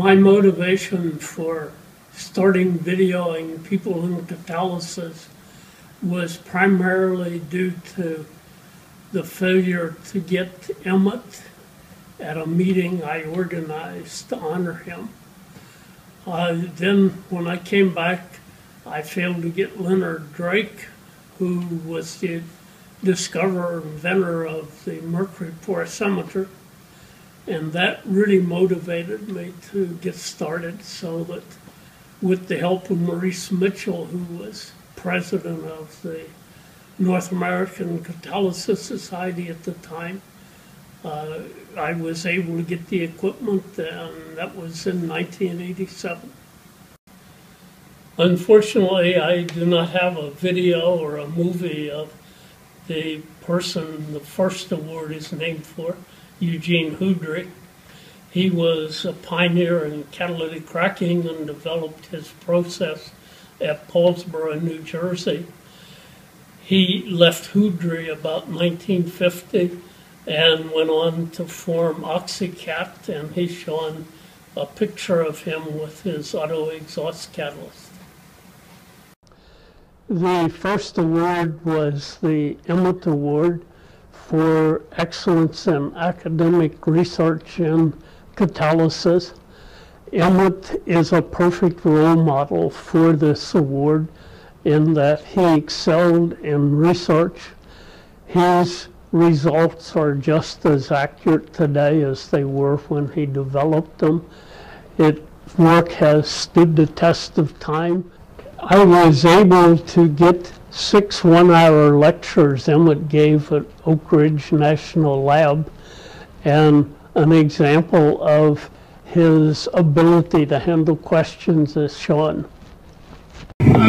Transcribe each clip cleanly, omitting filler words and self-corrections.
My motivation for starting videoing people in catalysis was primarily due to the failure to get Emmett at a meeting I organized to honor him. Then when I came back, I failed to get Leonard Drake, who was the discoverer and inventor of the mercury porosimeter, and that really motivated me to get started, so that with the help of Maurice MICHEL, who was president of the North American Catalysis Society at the time, I was able to get the equipment, and that was in 1987. Unfortunately, I do not have a video or a movie of the person the first award is named for, Eugene Houdry. He was a pioneer in catalytic cracking and developed his process at Paulsboro, New Jersey. He left Houdry about 1950 and went on to form OxyCat, and he's shown a picture of him with his auto exhaust catalyst. The first award was the Emmett Award for excellence in academic research in catalysis. Emmett is a perfect role model for this award in that he excelled in research. His results are just as accurate today as they were when he developed them. His work has stood the test of time. I was able to get 6 one-hour lectures Emmett gave at Oak Ridge National Lab, and an example of his ability to handle questions is shown.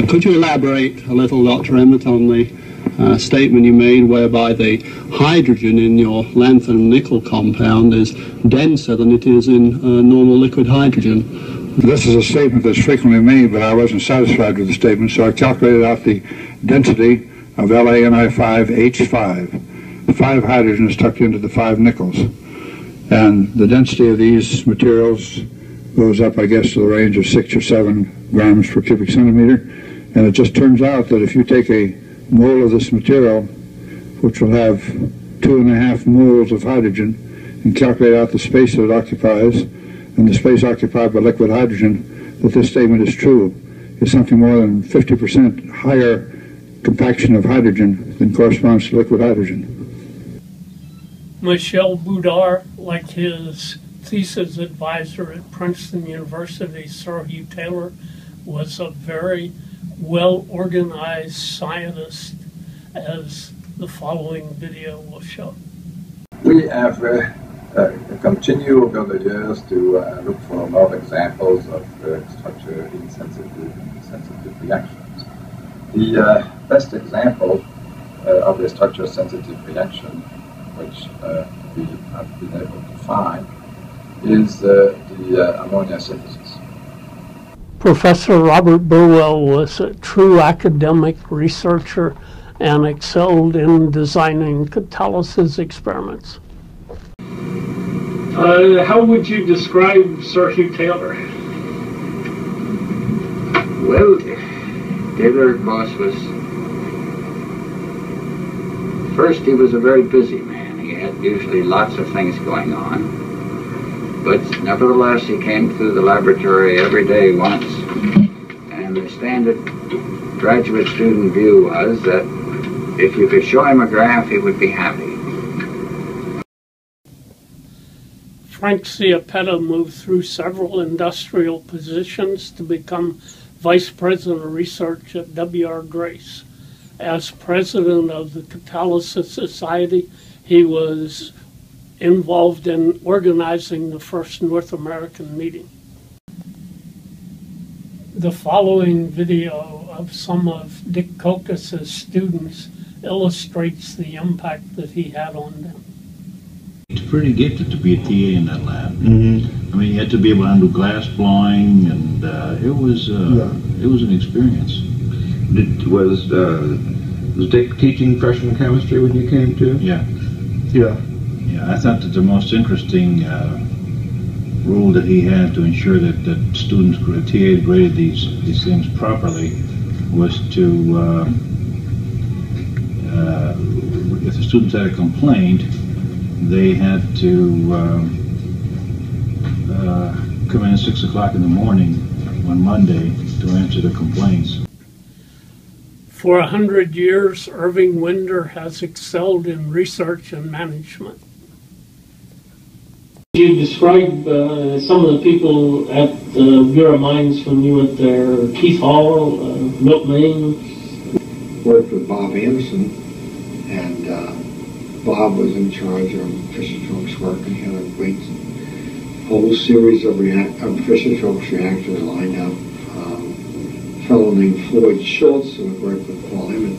Could you elaborate a little, Dr. Emmett, on the statement you made whereby the hydrogen in your lanthanum nickel compound is denser than it is in normal liquid hydrogen? This is a statement that's frequently made, but I wasn't satisfied with the statement, so I calculated out the density of LaNi5H5. 5 hydrogens tucked into the 5 nickels. And the density of these materials goes up, I guess, to the range of 6 or 7 grams per cubic centimeter. And it just turns out that if you take a mole of this material, which will have 2.5 moles of hydrogen, and calculate out the space that it occupies, and the space occupied by liquid hydrogen, that this statement is true, is something more than 50% higher compaction of hydrogen than corresponds to liquid hydrogen. Michel BOUDART, like his thesis advisor at Princeton University, Sir Hugh Taylor, was a very well-organized scientist, as the following video will show. We have continue over the years to look for more examples of structure insensitive and sensitive reactions. The best example of a structure-sensitive reaction, which we have been able to find, is the ammonia synthesis. Professor Robert Burwell was a true academic researcher and excelled in designing catalysis experiments. How would you describe Sir Hugh Taylor? Well, Taylor, of course, first he was a very busy man. He had usually lots of things going on. But nevertheless, he came through the laboratory every day once. And the standard graduate student view was that if you could show him a graph, he would be happy. Frank CIAPETTA moved through several industrial positions to become Vice President of Research at W.R. Grace. As President of the Catalysis Society, he was involved in organizing the first North American meeting. The following video of some of Dick KOKES' students illustrates the impact that he had on them. It's pretty gifted to be a TA in that lab. Mm-hmm. I mean, you had to be able to handle glass blowing, and it was an experience. Was Dick teaching freshman chemistry when you came to? Yeah. Yeah. Yeah, I thought that the most interesting rule that he had to ensure that students, TAs graded these things properly was to, if the students had a complaint, they had to come in at 6 o'clock in the morning on Monday to answer the complaints. For 100 years, Irving Winder has excelled in research and management. You describe some of the people at Bureau of Mines when you went there. Keith Hall, Milt Main. Worked with Bob Anderson, and Bob was in charge of Fischer-Tropsch work, and he had a great whole series of Fischer-Tropsch reactors lined up. A fellow named Floyd Schultz, who had worked with Paul Emmett,